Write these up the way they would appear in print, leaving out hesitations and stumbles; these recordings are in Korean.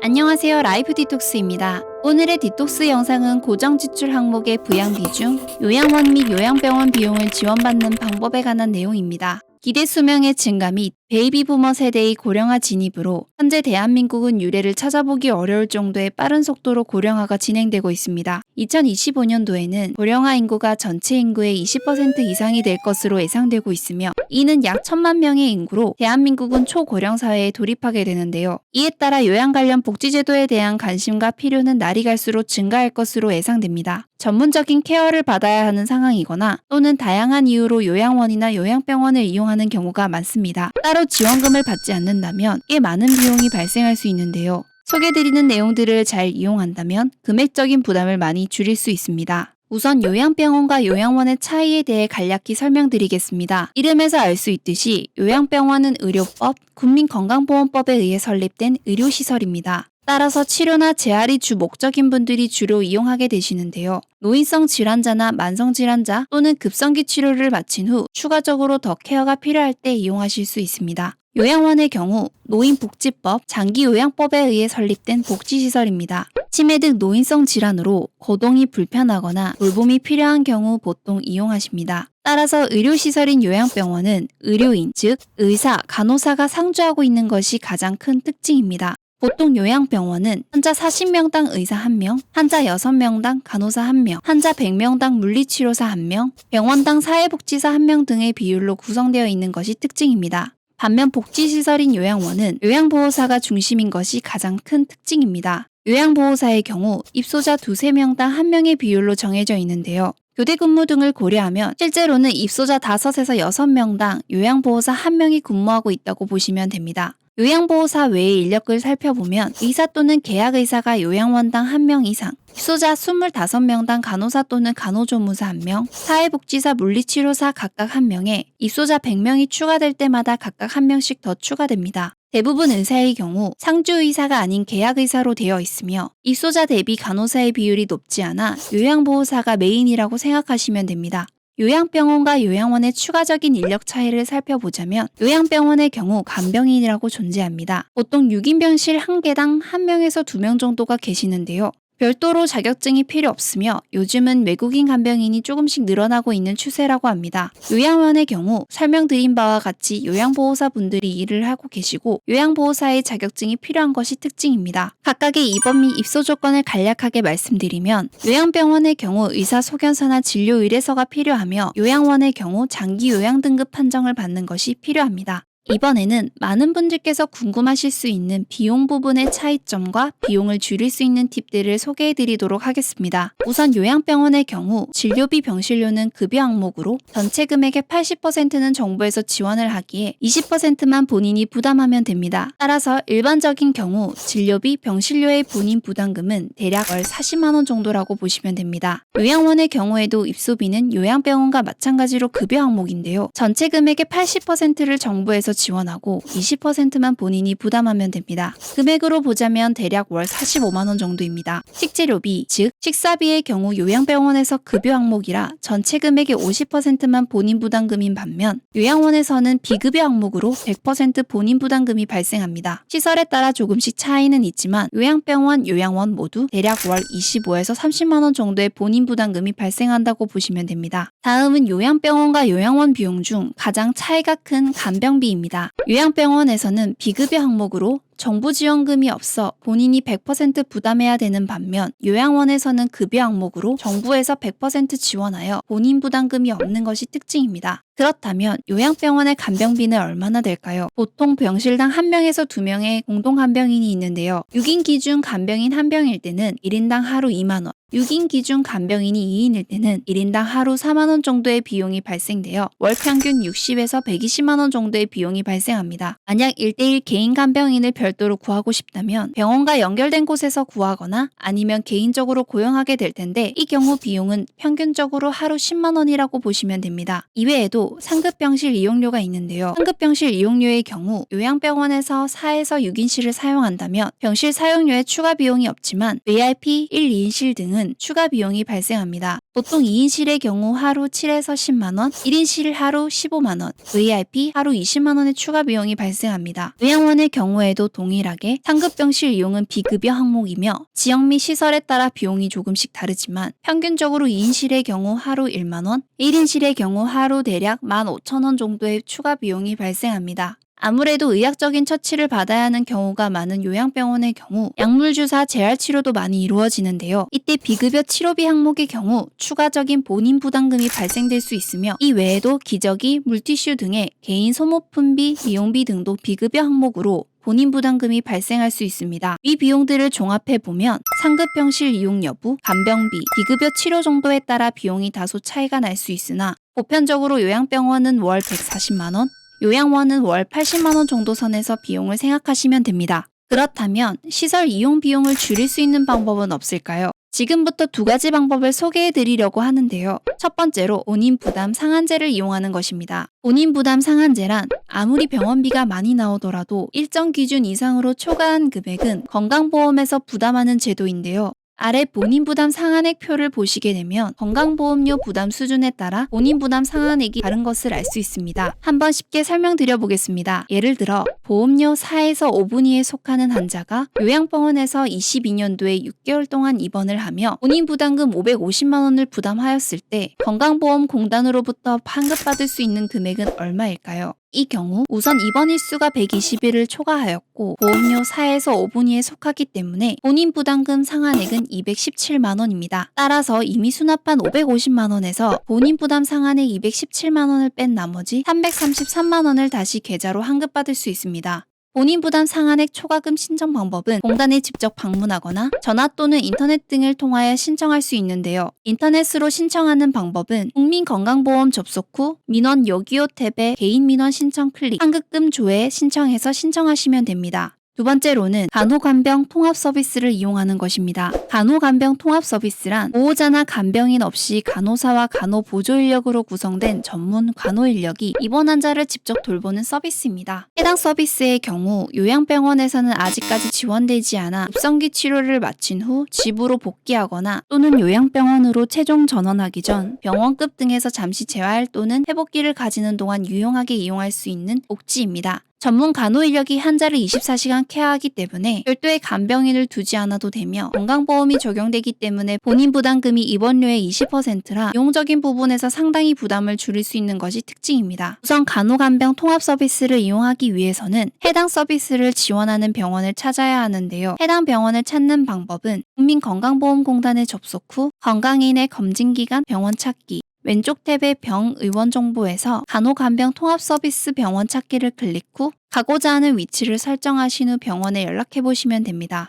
안녕하세요. 라이프 디톡스입니다. 오늘의 디톡스 영상은 고정 지출 항목의 부양비 중 요양원 및 요양병원 비용을 지원받는 방법에 관한 내용입니다. 기대 수명의 증가 및 베이비 부머 세대의 고령화 진입으로 현재 대한민국은 유례를 찾아보기 어려울 정도의 빠른 속도로 고령화가 진행되고 있습니다. 2025년도에는 고령화 인구가 전체 인구의 20% 이상이 될 것으로 예상되고 있으며 이는 약 1,000만 명의 인구로 대한민국은 초고령 사회에 돌입하게 되는데요. 이에 따라 요양 관련 복지제도에 대한 관심과 필요는 날이 갈수록 증가할 것으로 예상됩니다. 전문적인 케어를 받아야 하는 상황이거나 또는 다양한 이유로 요양원이나 요양병원을 이용하는 경우가 많습니다. 따로 지원금을 받지 않는다면 꽤 많은 비용이 발생할 수 있는데요. 소개드리는 내용들을 잘 이용한다면 금액적인 부담을 많이 줄일 수 있습니다. 우선 요양병원과 요양원의 차이에 대해 간략히 설명드리겠습니다. 이름에서 알 수 있듯이 요양병원은 의료법, 국민건강보험법에 의해 설립된 의료시설입니다. 따라서 치료나 재활이 주 목적인 분들이 주로 이용하게 되시는데요. 노인성 질환자나 만성 질환자 또는 급성기 치료를 마친 후 추가적으로 더 케어가 필요할 때 이용하실 수 있습니다. 요양원의 경우 노인복지법, 장기요양법에 의해 설립된 복지시설입니다. 치매 등 노인성 질환으로 거동이 불편하거나 돌봄이 필요한 경우 보통 이용하십니다. 따라서 의료시설인 요양병원은 의료인, 즉 의사, 간호사가 상주하고 있는 것이 가장 큰 특징입니다. 보통 요양병원은 환자 40명당 의사 1명, 환자 6명당 간호사 1명, 환자 100명당 물리치료사 1명, 병원당 사회복지사 1명 등의 비율로 구성되어 있는 것이 특징입니다. 반면 복지시설인 요양원은 요양보호사가 중심인 것이 가장 큰 특징입니다. 요양보호사의 경우 입소자 2~3명당 1명의 비율로 정해져 있는데요. 교대 근무 등을 고려하면 실제로는 입소자 5에서 6명당 요양보호사 1명이 근무하고 있다고 보시면 됩니다. 요양보호사 외의 인력을 살펴보면 의사 또는 계약의사가 요양원당 1명 이상, 입소자 25명당 간호사 또는 간호조무사 1명, 사회복지사 물리치료사 각각 1명에 입소자 100명이 추가될 때마다 각각 1명씩 더 추가됩니다. 대부분 의사의 경우 상주의사가 아닌 계약의사로 되어 있으며 입소자 대비 간호사의 비율이 높지 않아 요양보호사가 메인이라고 생각하시면 됩니다. 요양병원과 요양원의 추가적인 인력 차이를 살펴보자면 요양병원의 경우 간병인이라고 존재합니다. 보통 6인병실 1개당 1명에서 2명 정도가 계시는데요. 별도로 자격증이 필요 없으며 요즘은 외국인 간병인이 조금씩 늘어나고 있는 추세라고 합니다. 요양원의 경우 설명드린 바와 같이 요양보호사분들이 일을 하고 계시고 요양보호사의 자격증이 필요한 것이 특징입니다. 각각의 입원 및 입소 조건을 간략하게 말씀드리면 요양병원의 경우 의사소견서나 진료 의뢰서가 필요하며 요양원의 경우 장기 요양 등급 판정을 받는 것이 필요합니다. 이번에는 많은 분들께서 궁금하실 수 있는 비용 부분의 차이점과 비용을 줄일 수 있는 팁들을 소개해드리도록 하겠습니다. 우선 요양병원의 경우 진료비 병실료는 급여 항목으로 전체 금액의 80%는 정부에서 지원을 하기에 20%만 본인이 부담하면 됩니다. 따라서 일반적인 경우 진료비 병실료의 본인 부담금은 대략 월 40만 원 정도라고 보시면 됩니다. 요양원의 경우에도 입소비는 요양병원과 마찬가지로 급여 항목인데요. 전체 금액의 80%를 정부에서 지원하고 20%만 본인이 부담하면 됩니다. 금액으로 보자면 대략 월 45만 원 정도입니다. 식재료비, 즉 식사비의 경우 요양병원에서 급여 항목이라 전체 금액의 50%만 본인 부담금인 반면 요양원에서는 비급여 항목으로 100% 본인 부담금이 발생합니다. 시설에 따라 조금씩 차이는 있지만 요양병원, 요양원 모두 대략 월 25에서 30만 원 정도의 본인 부담금이 발생한다고 보시면 됩니다. 다음은 요양병원과 요양원 비용 중 가장 차이가 큰 간병비입니다. 요양병원에서는 비급여 항목으로 정부 지원금이 없어 본인이 100% 부담해야 되는 반면 요양원에서는 급여 항목으로 정부에서 100% 지원하여 본인 부담금이 없는 것이 특징입니다. 그렇다면 요양병원의 간병비는 얼마나 될까요? 보통 병실당 1명에서 2명의 공동 간병인이 있는데요. 6인 기준 간병인 1병일 때는 1인당 하루 2만 원, 6인 기준 간병인이 2인일 때는 1인당 하루 4만 원 정도의 비용이 발생되어 월 평균 60에서 120만 원 정도의 비용이 발생합니다. 만약 1대1 개인 간병인을 별도로 구하고 싶다면 병원과 연결된 곳에서 구하거나 아니면 개인적으로 고용하게 될 텐데 이 경우 비용은 평균적으로 하루 10만 원이라고 보시면 됩니다. 이외에도 상급병실 이용료가 있는데요. 상급병실 이용료의 경우 요양병원에서 4에서 6인실을 사용한다면 병실 사용료에 추가 비용이 없지만 VIP 1, 2인실 등은 비용은 추가 비용이 발생합니다. 보통 2인실의 경우 하루 7에서 10만원, 1인실 하루 15만원, VIP 하루 20만원의 추가 비용이 발생합니다. 요양원의 경우에도 동일하게 상급병실 이용은 비급여 항목이며 지역 및 시설에 따라 비용이 조금씩 다르지만 평균적으로 2인실의 경우 하루 1만원, 1인실의 경우 하루 대략 15,000원 정도의 추가 비용이 발생합니다. 아무래도 의학적인 처치를 받아야 하는 경우가 많은 요양병원의 경우 약물주사, 재활치료도 많이 이루어지는데요. 이때 비급여 치료비 항목의 경우 추가적인 본인 부담금이 발생될 수 있으며 이 외에도 기저귀, 물티슈 등의 개인 소모품비, 미용비 등도 비급여 항목으로 본인 부담금이 발생할 수 있습니다. 이 비용들을 종합해보면 상급병실 이용 여부, 간병비, 비급여 치료 정도에 따라 비용이 다소 차이가 날 수 있으나 보편적으로 요양병원은 월 140만원, 요양원은 월 80만원 정도 선에서 비용을 생각하시면 됩니다. 그렇다면 시설 이용 비용을 줄일 수 있는 방법은 없을까요? 지금부터 두 가지 방법을 소개해 드리려고 하는데요. 첫 번째로 본인 부담 상한제를 이용하는 것입니다. 본인 부담 상한제란 아무리 병원비가 많이 나오더라도 일정 기준 이상으로 초과한 금액은 건강보험에서 부담하는 제도인데요. 아래 본인 부담 상한액 표를 보시게 되면 건강보험료 부담 수준에 따라 본인 부담 상한액이 다른 것을 알 수 있습니다. 한번 쉽게 설명드려 보겠습니다. 예를 들어 보험료 4에서 5분위에 속하는 환자가 요양병원에서 22년도에 6개월 동안 입원을 하며 본인 부담금 550만 원을 부담하였을 때 건강보험공단으로부터 환급받을 수 있는 금액은 얼마일까요? 이 경우 우선 입원 일수가 120일을 초과하였고 보험료 4에서 5분위에 속하기 때문에 본인 부담금 상한액은 217만원입니다. 따라서 이미 수납한 550만원에서 본인 부담 상한액 217만원을 뺀 나머지 333만원을 다시 계좌로 환급받을 수 있습니다. 본인 부담 상한액 초과금 신청 방법은 공단에 직접 방문하거나 전화 또는 인터넷 등을 통하여 신청할 수 있는데요. 인터넷으로 신청하는 방법은 국민건강보험 접속 후 민원 여기요 탭에 개인 민원 신청 클릭, 환급금 조회 신청해서 신청하시면 됩니다. 두 번째로는 간호간병 통합 서비스를 이용하는 것입니다. 간호간병 통합 서비스란 보호자나 간병인 없이 간호사와 간호보조 인력으로 구성된 전문 간호 인력이 입원 환자를 직접 돌보는 서비스입니다. 해당 서비스의 경우 요양병원에서는 아직까지 지원되지 않아 급성기 치료를 마친 후 집으로 복귀하거나 또는 요양병원으로 최종 전원하기 전 병원급 등에서 잠시 재활 또는 회복기를 가지는 동안 유용하게 이용할 수 있는 복지입니다. 전문 간호 인력이 환자를 24시간 케어하기 때문에 별도의 간병인을 두지 않아도 되며 건강보험이 적용되기 때문에 본인 부담금이 입원료의 20%라 비용적인 부분에서 상당히 부담을 줄일 수 있는 것이 특징입니다. 우선 간호간병 통합 서비스를 이용하기 위해서는 해당 서비스를 지원하는 병원을 찾아야 하는데요. 해당 병원을 찾는 방법은 국민건강보험공단에 접속 후 건강인의 검진기간 병원 찾기, 왼쪽 탭의 병 의원 정보에서 간호간병 통합 서비스 병원 찾기를 클릭 후 가고자 하는 위치를 설정하신 후 병원에 연락해 보시면 됩니다.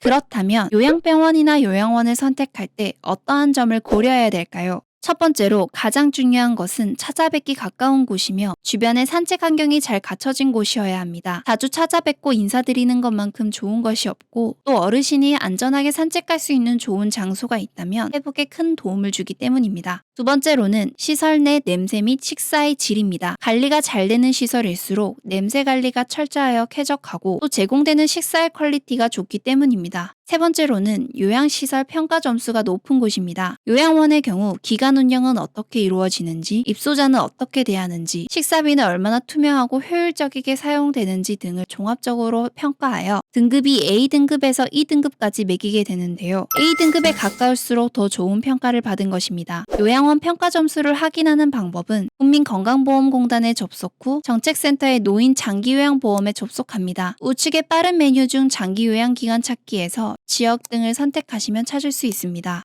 그렇다면 요양병원이나 요양원을 선택할 때 어떠한 점을 고려해야 될까요? 첫 번째로 가장 중요한 것은 찾아뵙기 가까운 곳이며 주변에 산책 환경이 잘 갖춰진 곳이어야 합니다. 자주 찾아뵙고 인사드리는 것만큼 좋은 것이 없고 또 어르신이 안전하게 산책할 수 있는 좋은 장소가 있다면 회복에 큰 도움을 주기 때문입니다. 두 번째로는 시설 내 냄새 및 식사의 질입니다. 관리가 잘 되는 시설일수록 냄새 관리가 철저하여 쾌적하고 또 제공되는 식사의 퀄리티가 좋기 때문입니다. 세 번째로는 요양시설 평가 점수가 높은 곳입니다. 요양원의 경우 기간 운영은 어떻게 이루어지는지, 입소자는 어떻게 대하는지, 식사비는 얼마나 투명하고 효율적이게 사용되는지 등을 종합적으로 평가하여 등급이 A등급에서 E등급까지 매기게 되는데요. A등급에 가까울수록 더 좋은 평가를 받은 것입니다. 요양원 평가 점수를 확인하는 방법은 국민건강보험공단에 접속 후 정책센터의 노인 장기요양보험에 접속합니다. 우측의 빠른 메뉴 중 장기요양기간 찾기에서 지역 등을 선택하시면 찾을 수 있습니다.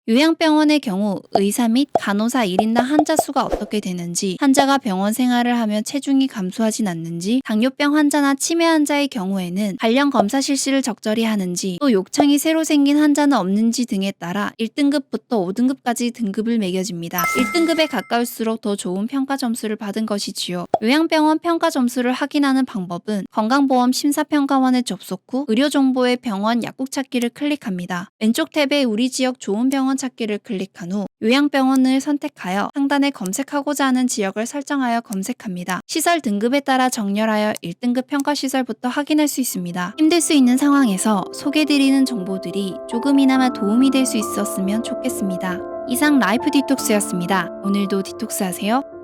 요양병원의 경우 의사 및 간호사 1인당 환자 수가 어떻게 되는지, 환자가 병원 생활을 하며 체중이 감소하진 않는지, 당뇨병 환자나 치매 환자의 경우에는 관련 검사 실시를 적절히 하는지, 또 욕창이 새로 생긴 환자는 없는지 등에 따라 1등급부터 5등급까지 등급을 매겨집니다. 1등급에 가까울수록 더 좋은 평가 점수를 받은 것이지요. 요양병원 평가 점수를 확인하는 방법은 건강보험 심사평가원에 접속 후 의료정보의 병원 약국 찾기를 클릭합니다. 왼쪽 탭에 우리 지역 좋은 병원 요양병원 찾기를 클릭한 후 요양병원을 선택하여 상단에 검색하고자 하는 지역을 설정하여 검색합니다. 시설 등급에 따라 정렬하여 1등급 평가시설부터 확인할 수 있습니다. 힘들 수 있는 상황에서 소개드리는 정보들이 조금이나마 도움이 될 수 있었으면 좋겠습니다. 이상 라이프 디톡스였습니다. 오늘도 디톡스 하세요.